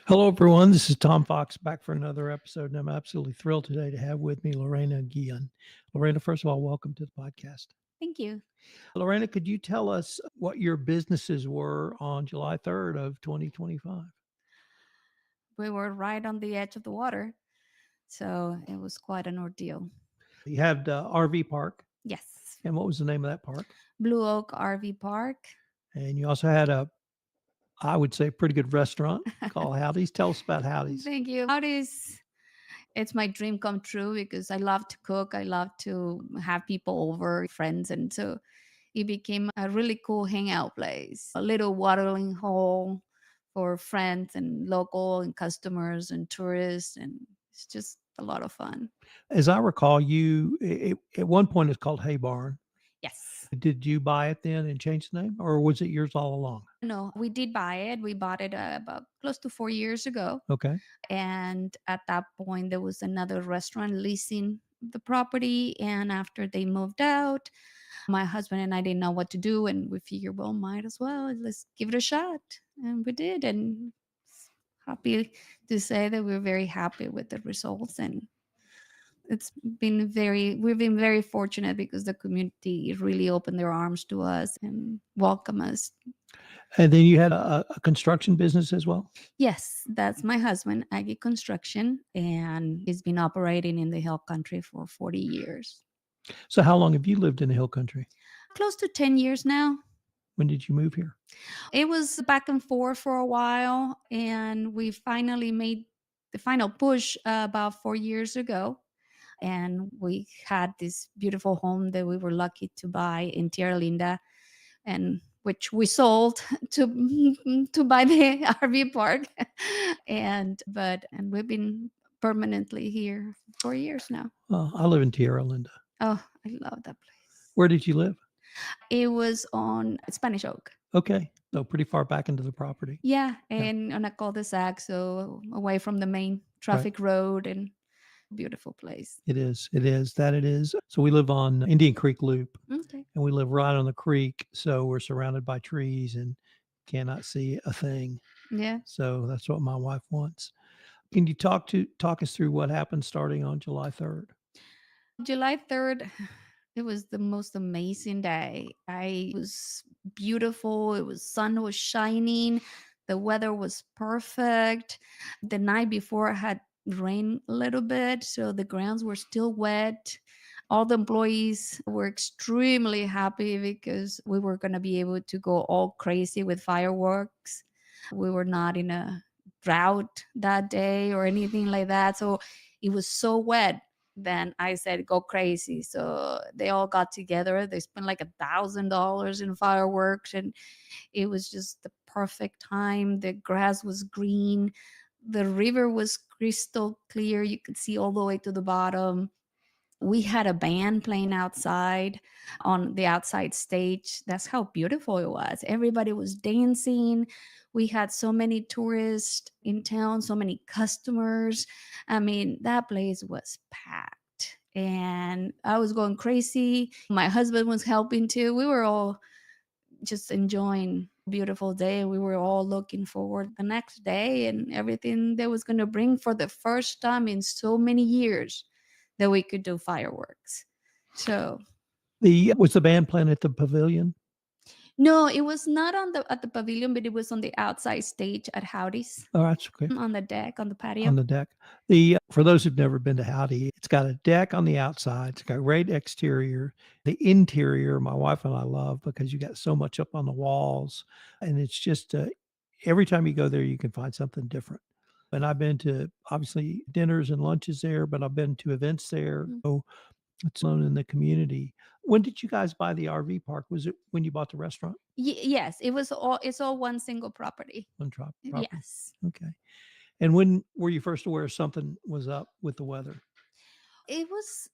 Hello, everyone. This is Tom Fox back for another episode, and I'm absolutely thrilled today to have with me Lorena Guillen. Lorena, first of all, welcome to the podcast. Thank you. Lorena, could you tell us what your businesses were on July 3rd of 2025? We were right on the edge of the water, so it was quite an ordeal. You had RV Park, Yes, and what was the name of that park? Blue Oak RV Park. And you also had I would say, pretty good restaurant called Howdy's. Tell us about Howdy's. Thank you. It's my dream come true because I love to cook. I love to have people over, friends, and so it became a really cool hangout place. A little watering hole for friends and local and customers and tourists, and it's just a lot of fun. As I recall, at one point it's called Hay Barn. Yes. Did you buy it then and change the name, or was it yours all along? No, we did buy it. We bought it about close to 4 years ago. Okay. And at that point, there was another restaurant leasing the property. And after they moved out, my husband and I didn't know what to do. And we figured, well, might as well, let's give it a shot. And we did. And happy to say that we're very happy with the results. And we've been very fortunate because the community really opened their arms to us and welcome us. And then you had a construction business as well? Yes, that's my husband, Aggie Construction, and he's been operating in the Hill Country for 40 years. So how long have you lived in the Hill Country? Close to 10 years now. When did you move here? It was back and forth for a while, and we finally made the final push about 4 years ago. And we had this beautiful home that we were lucky to buy in Tierra Linda, and which we sold to buy the RV park. And we've been permanently here for 4 years now. I live in Tierra Linda. Oh, I love that place. Where did you live? It was on Spanish Oak. Okay. So pretty far back into the property. Yeah, and on a cul-de-sac, so away from the main traffic road, and beautiful place. It is. It is. That it is. So we live on Indian Creek Loop, Okay. and we live right on the creek. So we're surrounded by trees and cannot see a thing. Yeah. So that's what my wife wants. Can you talk us through what happened starting on July 3rd? July 3rd, it was the most amazing day. It was beautiful. It was sun was shining. The weather was perfect. The night before had rained a little bit, so the grounds were still wet. All the employees were extremely happy because we were going to be able to go all crazy with fireworks. We were not in a drought that day or anything like that. So it was so wet. Then I said, go crazy. So they all got together. They spent like $1,000 in fireworks, and it was just the perfect time. The grass was green. The river was crystal clear. You could see all the way to the bottom. We had a band playing outside on the outside stage. That's how beautiful it was. Everybody was dancing. We had so many tourists in town, so many customers. I mean, that place was packed, and I was going crazy. My husband was helping too. We were all just enjoying a beautiful day. We were all looking forward the next day and everything that was going to bring for the first time in so many years that we could do fireworks. So Was the band playing at the pavilion? no, it was not on the at the pavilion, but it was on the outside stage at Howdy's, Oh, that's okay. on the deck, on the On patio. the deck. For those who've never been to Howdy, it's got a deck on the outside. It's got a great exterior. The interior, my wife and I love because you got so much up on the walls, and it's just every time you go there, you can find something different. And I've been to obviously dinners and lunches there, but I've been to events there. Mhm. So it's known in the community. When did you guys buy the RV park? Was it when you bought the restaurant? Yes, it was all. It's all one single property. On property. Yes, Okay. And when were you first aware something was up with the weather? it was.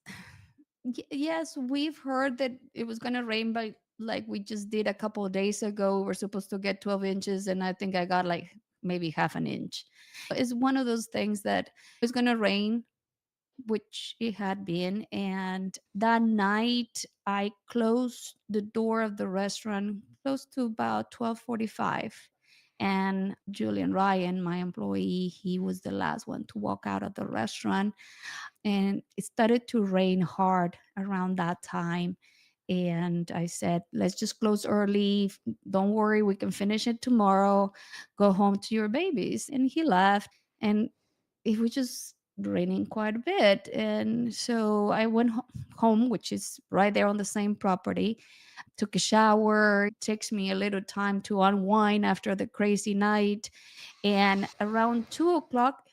Yes, we've heard that it was going to rain, but like we just did a couple of days ago, we were supposed to get 12 inches, and I think I got like maybe half an inch. It's one of those things that it's going to rain, which it had been. And that night, I closed the door of the restaurant close to about 12:45, And Julian Ryan, my employee, he was the last one to walk out of the restaurant. And it started to rain hard around that time. And I said, let's just close early. Don't worry, we can finish it tomorrow. Go home to your babies. And he left. And it was just raining quite a bit. And so I went home, which is right there on the same property, took a shower. It takes me a little time to unwind after the crazy night. And around 2 o'clock,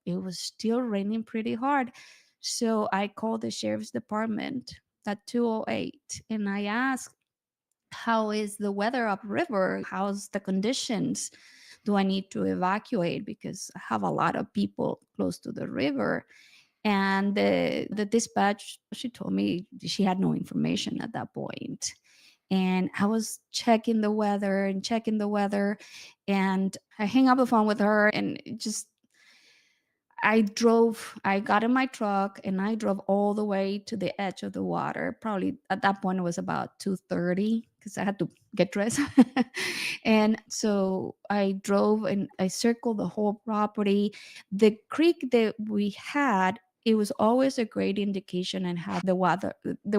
it was still raining pretty hard. So I called the sheriff's department at 2:08 and I asked, how is the weather upriver? How's the conditions? Do I need to evacuate? Because I have a lot of people close to the river. And the dispatch, she told me she had no information at that point. And I was checking the weather, and I hang up the phone with her, and it just I got in my truck and I drove all the way to the edge of the water. Probably at that point it was about 2:30 because I had to get dressed. And so I drove and I circled the whole property. The creek that we had, it was always a great indication on how the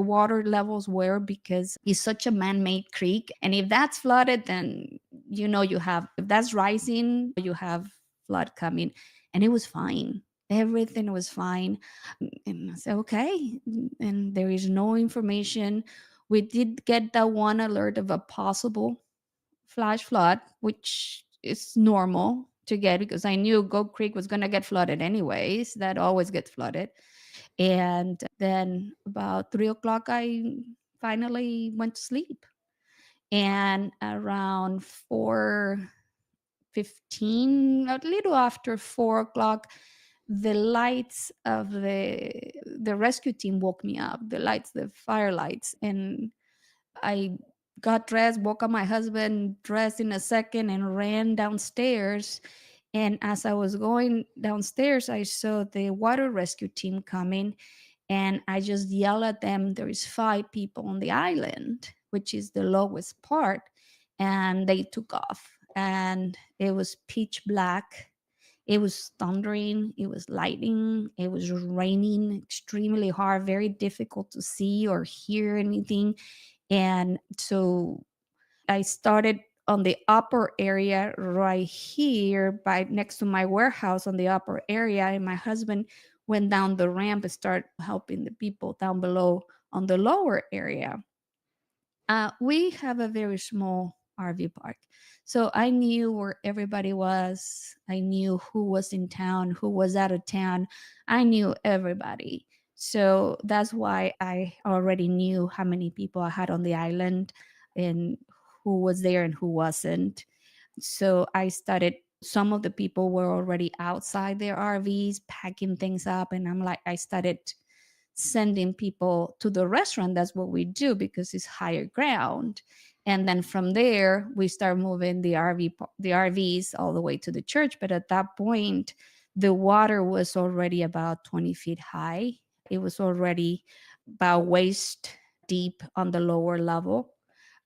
water levels were, because it's such a man-made creek. And if that's flooded, then you have, if that's rising, you have flood coming. And it was fine. Everything was fine. And I said, okay. And there is no information. We did get that one alert of a possible flash flood, which is normal to get because I knew Goat Creek was going to get flooded anyways. That always gets flooded. And then about 3 o'clock, I finally went to sleep. And around 4:15, a little after 4 o'clock, the lights of the rescue team woke me up. The lights, the fire lights, and I got dressed, woke up my husband, dressed in a second, and ran downstairs. And as I was going downstairs, I saw the water rescue team coming, and I just yelled at them. There is 5 people on the island, which is the lowest part, and they took off. And it was pitch black. It was thundering, it was lightning, it was raining extremely hard, very difficult to see or hear anything. And so I started on the upper area right here by next to my warehouse on the upper area. And my husband went down the ramp and started helping the people down below on the lower area. We have a very small RV park. So I knew where everybody was. I knew who was in town, who was out of town. I knew everybody. So that's why I already knew how many people I had on the island and who was there and who wasn't. So I started, some of the people were already outside their RVs packing things up. And I started sending people to the restaurant. That's what we do because it's higher ground. And then from there, we start moving the RVs all the way to the church. But at that point, the water was already about 20 feet high. It was already about waist deep on the lower level,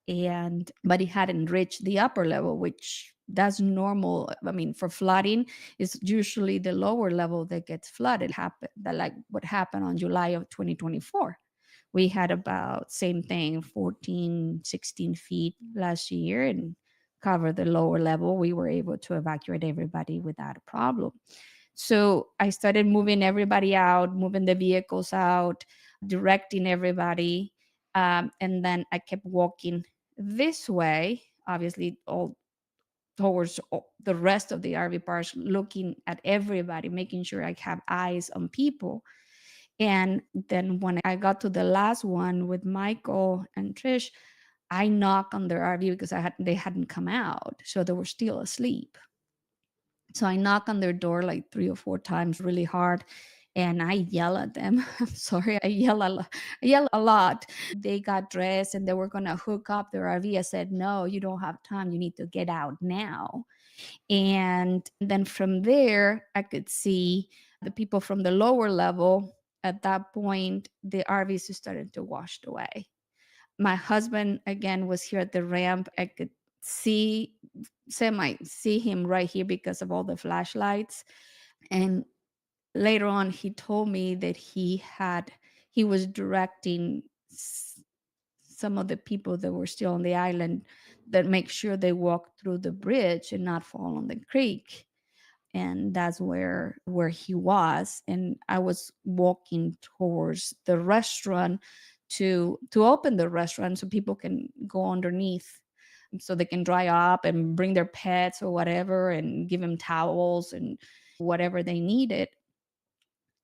and but it hadn't reached the upper level, which that's normal. I mean, for flooding, it's usually the lower level that gets flooded. Happen that like what happened on July of 2024. We had about same thing, 14, 16 feet last year, and cover the lower level. We were able to evacuate everybody without a problem. So I started moving everybody out, moving the vehicles out, directing everybody. And then I kept walking this way, obviously, all towards the rest of the RV parks, looking at everybody, making sure I have eyes on people. And then when I got to the last one with Michael and Trish, I knocked on their RV because they hadn't come out, so they were still asleep. So I knock on their door like 3 or 4 times really hard, and I yell at them. I'm sorry, I yell a lot. They got dressed and they were gonna hook up their RV. I said, no, you don't have time. You need to get out now. And then from there, I could see the people from the lower level. At that point, the RVs started to wash away. My husband again was here at the ramp. I could see semi see him right here because of all the flashlights. And later on, he told me that he was directing some of the people that were still on the island, that make sure they walk through the bridge and not fall on the creek. And that's where he was, and I was walking towards the restaurant to open the restaurant so people can go underneath, so they can dry up and bring their pets or whatever, and give them towels and whatever they needed.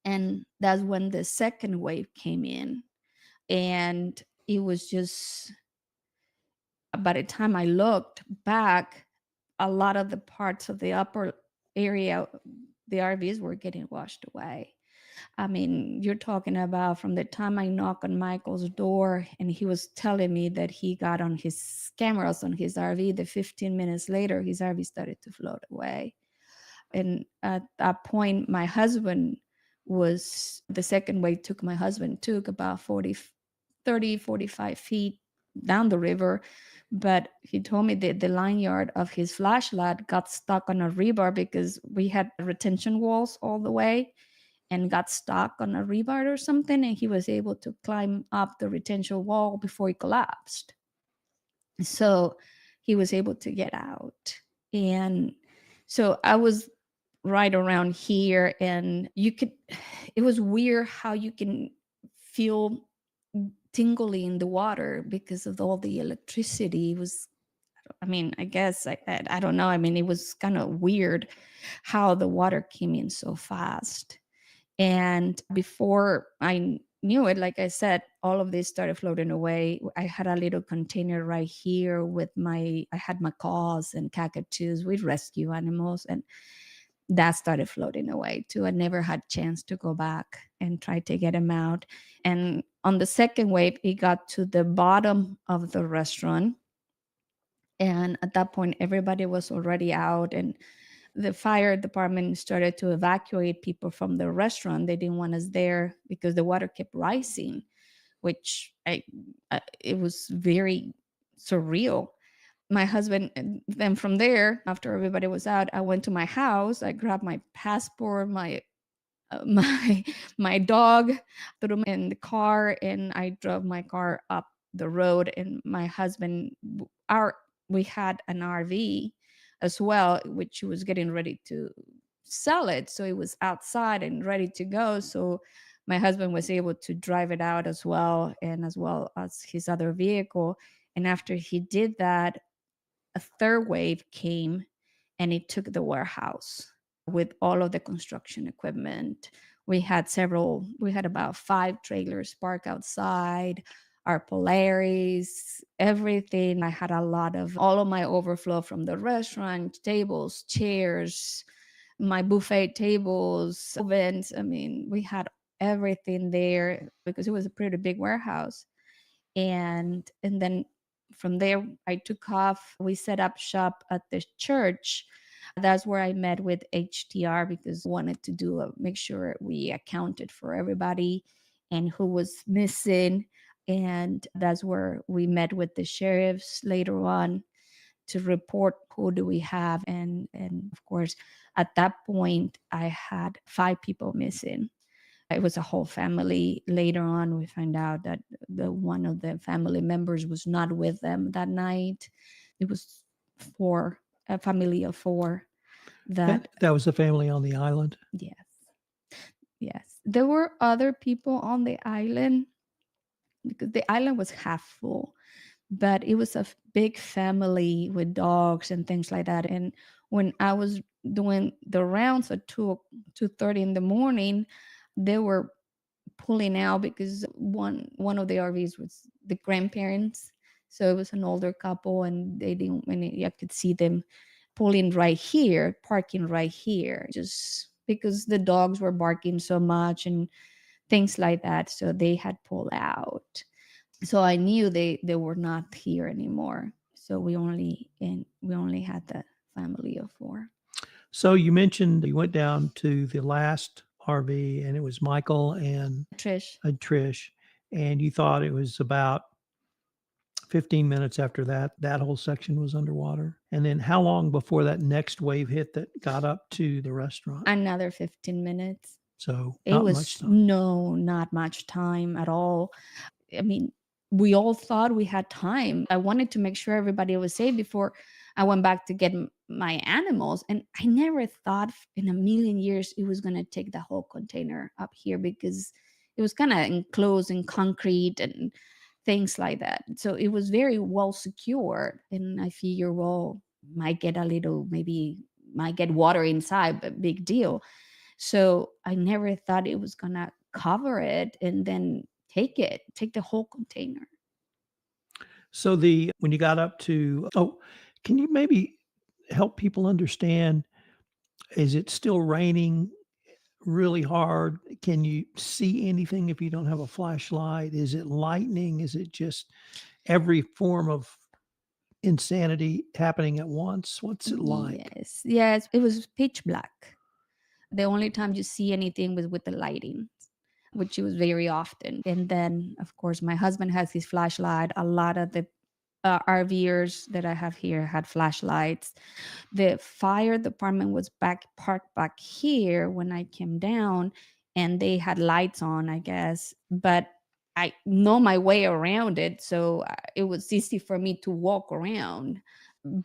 And that's when the second wave came in, and it was just, by the time I looked back, a lot of the parts of the upper area, the RVs were getting washed away. I mean, you're talking about from the time I knocked on Michael's door and he was telling me that he got on his cameras on his RV, the 15 minutes later, his RV started to float away. And at that point, my husband was, the second wave took my husband, took about 40, 30, 45 feet down the river. But he told me that the line yard of his flashlight got stuck on a rebar because we had retention walls all the way, and got stuck on a rebar or something. And he was able to climb up the retention wall before he collapsed. So he was able to get out. And so I was right around here, and you could, it was weird how you can feel tingly in the water because of all the electricity. It was, I mean, I guess I don't know. I mean, it was kind of weird how the water came in so fast. And before I knew it, like I said, all of this started floating away. I had a little container right here with I had macaws and cockatoos with rescue animals, and that started floating away too. I never had chance to go back and try to get them out. And on the second wave, it got to the bottom of the restaurant. And at that point, everybody was already out, and the fire department started to evacuate people from the restaurant. They didn't want us there because the water kept rising, which it was very surreal. My husband, and then from there, after everybody was out, I went to my house. I grabbed my passport, my my my dog, threw him in the car, and I drove my car up the road. And my husband, our we had an RV as well, which he was getting ready to sell it, so it was outside and ready to go. So my husband was able to drive it out as well, and as well as his other vehicle. And after he did that, a third wave came, and it took the warehouse with all of the construction equipment. We had about 5 trailers parked outside, our Polaris, everything. I had a lot of all of my overflow from the restaurant, tables, chairs, my buffet tables, ovens. I mean, we had everything there because it was a pretty big warehouse. And then from there I took off. We set up shop at the church. That's where I met with HDR because I wanted to make sure we accounted for everybody and who was missing. And that's where we met with the sheriffs later on to report who do we have. And of course, at that point I had 5 people missing. It was a whole family. Later on, we find out that the one of the family members was not with them that night. It was a family of 4 that, That was the family on the island? yes, yes. There were other people on the island because the island was half full, but it was a big family with dogs and things like that. And when I was doing the rounds at 2:30 in the morning, they were pulling out because one of the RVs was the grandparents. So it was an older couple, and they didn't. And I could see them pulling right here, parking right here, just because the dogs were barking so much and things like that. So they had pulled out. So I knew they were not here anymore. So we only had the family of 4. So you mentioned you went down to the last RV and it was Michael and Trish. Trish, and you thought it was about 15 minutes after that, that whole section was underwater? And then how long before that next wave hit that got up to the restaurant? Another 15 minutes. So, It not much was time. no, not much time at all. I mean, we all thought we had time. I wanted to make sure everybody was safe before I went back to get my animals. And I never thought in a million years it was going to take the whole container up here because it was kind of enclosed in concrete and things like that. So it was very well secured. And I figure, well, might get a little, maybe might get water inside, but big deal. So I never thought it was gonna cover it and then take the whole container. So the when you got up to can you maybe help people understand, is it still raining really hard? Can you see anything if you don't have a flashlight? Is it lightning? Is it just every form of insanity happening at once? What's it like? Yes, yes, it was pitch black. The only time you see anything was with the lighting, which it was very often. And then, of course, my husband has his flashlight. A lot of the RVers that I have here had flashlights. The fire department was back parked back here when I came down, and they had lights on, I guess, but I know my way around it, so it was easy for me to walk around.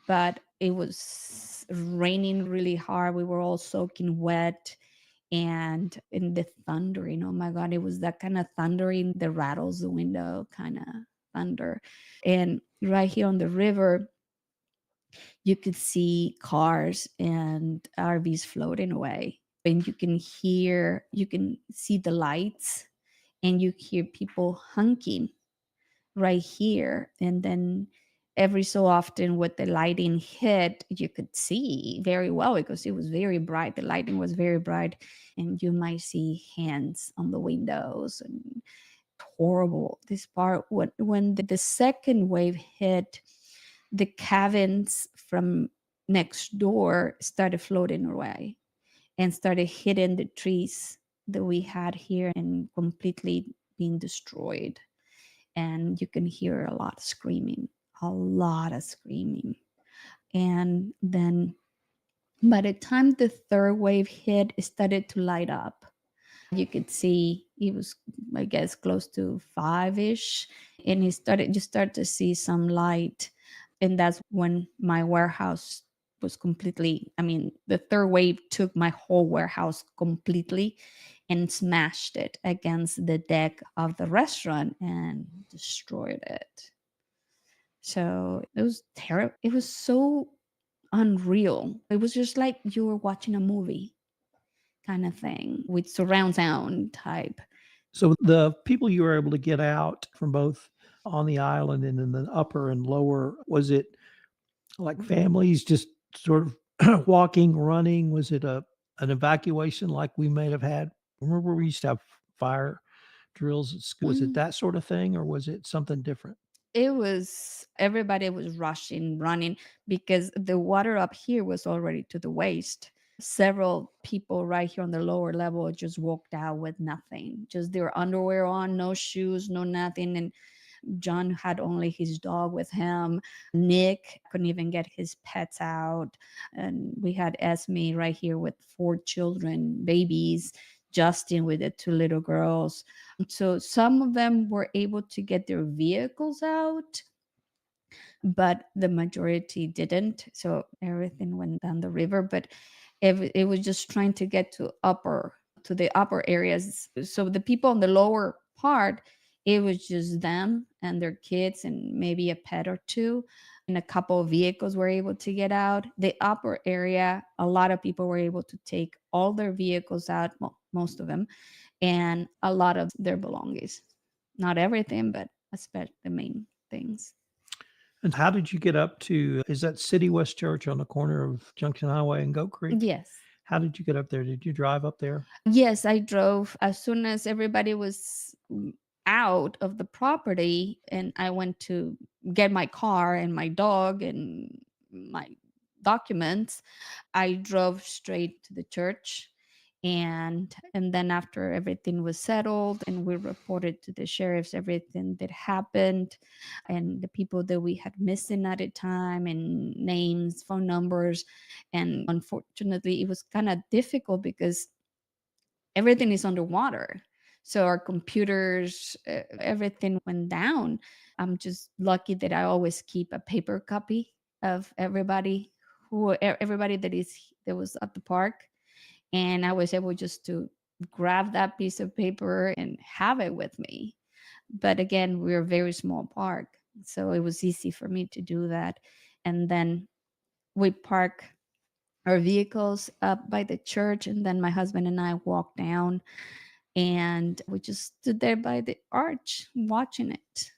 But it was raining really hard. We were all soaking wet, and in the thundering, oh my god, it was that kind of thundering that rattles the window kind of thunder. And right here on the river, you could see cars and RVs floating away. And you can see the lights, and you hear people honking right here. And then every so often, with the lighting hit, you could see very well because it was very bright. The lighting was very bright, and you might see hands on the windows. And horrible. This part, when the second wave hit, the cabins from next door started floating away and started hitting the trees that we had here and completely being destroyed. And you can hear a lot of screaming. And then by the time the third wave hit, it started to light up. You could see it was, I guess, close to 5-ish, and you start to see some light. And that's when my warehouse was completely, I mean, the third wave took my whole warehouse completely and smashed it against the deck of the restaurant and destroyed it. So it was terrible. It was so unreal. It was just like you were watching a movie kind of thing with surround sound type. So the people you were able to get out from both on the island and in the upper and lower, was it like families just sort of walking, running? Was it a an evacuation like we may have had? Remember we used to have fire drills at school? Was it Mm, that sort of thing or was it something different? it was everybody was rushing, running because the water up here was already to the waist. Several people right here on the lower level just walked out with nothing, just their underwear on, no shoes, no nothing. And John had only his dog with him. Nick couldn't even get his pets out. And we had Esme right here with 4 children, babies, Justin with the 2 little girls. So some of them were able to get their vehicles out, but the majority didn't. So everything went down the river. But it was just trying to get to the upper areas. So the people on the lower part, it was just them and their kids and maybe a pet or two. And a couple of vehicles were able to get out. The upper area, a lot of people were able to take all their vehicles out, well, most of them, and a lot of their belongings. Not everything, but especially the main things. And how did you get up to, is that City West Church on the corner of Junction Highway and Goat Creek? Yes. How did you get up there? Did you drive up there? Yes, I drove as soon as everybody was out of the property, and I went to get my car and my dog and my documents. I drove straight to the church, And then after everything was settled and we reported to the sheriffs everything that happened and the people that we had missing at the time and names, phone numbers. And unfortunately, it was kind of difficult because everything is underwater. So our computers, everything went down. I'm just lucky that I always keep a paper copy of everybody that was at the park, and I was able just to grab that piece of paper and have it with me. But again, we're a very small park, so it was easy for me to do that. And then we park our vehicles up by the church, and then my husband and I walked down, and we just stood there by the arch watching it.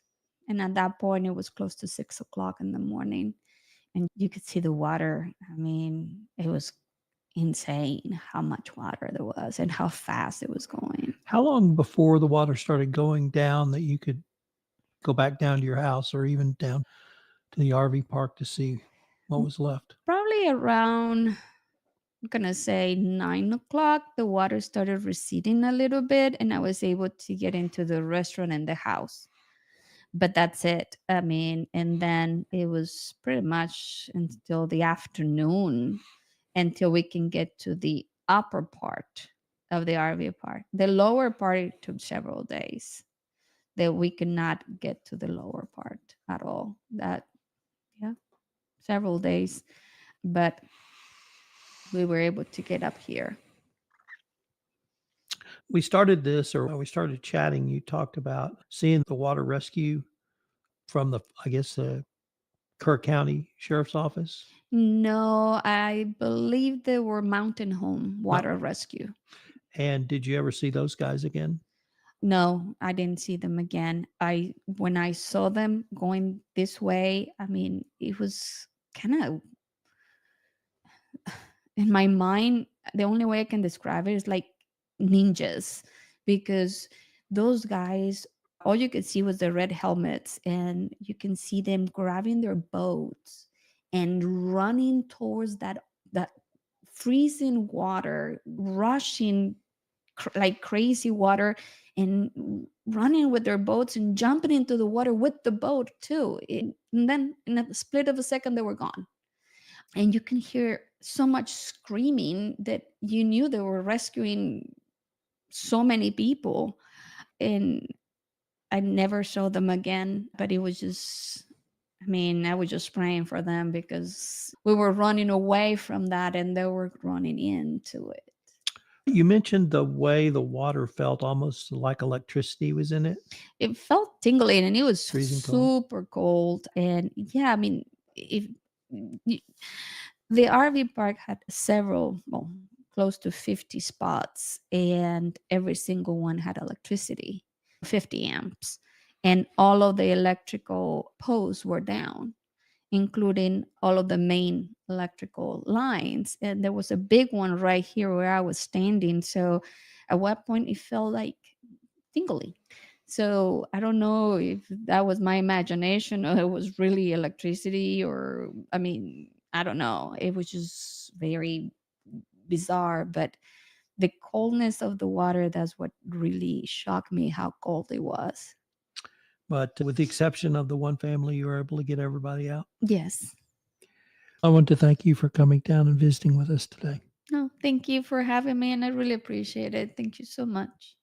And at that point, it was close to 6 o'clock in the morning, and you could see the water. I mean, it was insane how much water there was and how fast it was going. How long before the water started going down that you could go back down to your house or even down to the RV park to see what was left? Probably around, I'm gonna say 9 o'clock, the water started receding a little bit, and I was able to get into the restaurant and the house. But that's it. I mean, and then it was pretty much until the afternoon until we can get to the upper part of the RV park. The lower part it took several days that we could not get to the lower part at all. That, yeah, several days, but we were able to get up here. We started this, or when we started chatting, you talked about seeing the water rescue from the, I guess, the Kerr County Sheriff's Office. No, I believe they were Mountain Home No. Water Rescue. And did you ever see those guys again? No, I didn't see them again. I When I saw them going this way, I mean, it was kind of in my mind, the only way I can describe it is like ninjas, because those guys, all you could see was the red helmets, and you can see them grabbing their boats and running towards that freezing water, rushing like crazy water, and running with their boats and jumping into the water with the boat too. And then in a split of a second, they were gone. And you can hear so much screaming that you knew they were rescuing so many people. And I never saw them again, but it was just, I mean, I was just praying for them because we were running away from that and they were running into it. You mentioned the way the water felt almost like electricity was in it. It felt tingling and it was Freezing cold. super cold. And yeah, I mean, if y- the RV park had several, well, close to 50 spots, and every single one had electricity, 50 amps, and all of the electrical posts were down, including all of the main electrical lines. And there was a big one right here where I was standing. So at what point it felt like tingly. So I don't know if that was my imagination or it was really electricity, or I mean, I don't know. It was just very bizarre, but the coldness of the water, that's what really shocked me, how cold it was. But with the exception of the one family, you were able to get everybody out. Yes. I want to thank you for coming down and visiting with us today. No, thank you for having me, and I really appreciate it. Thank you so much.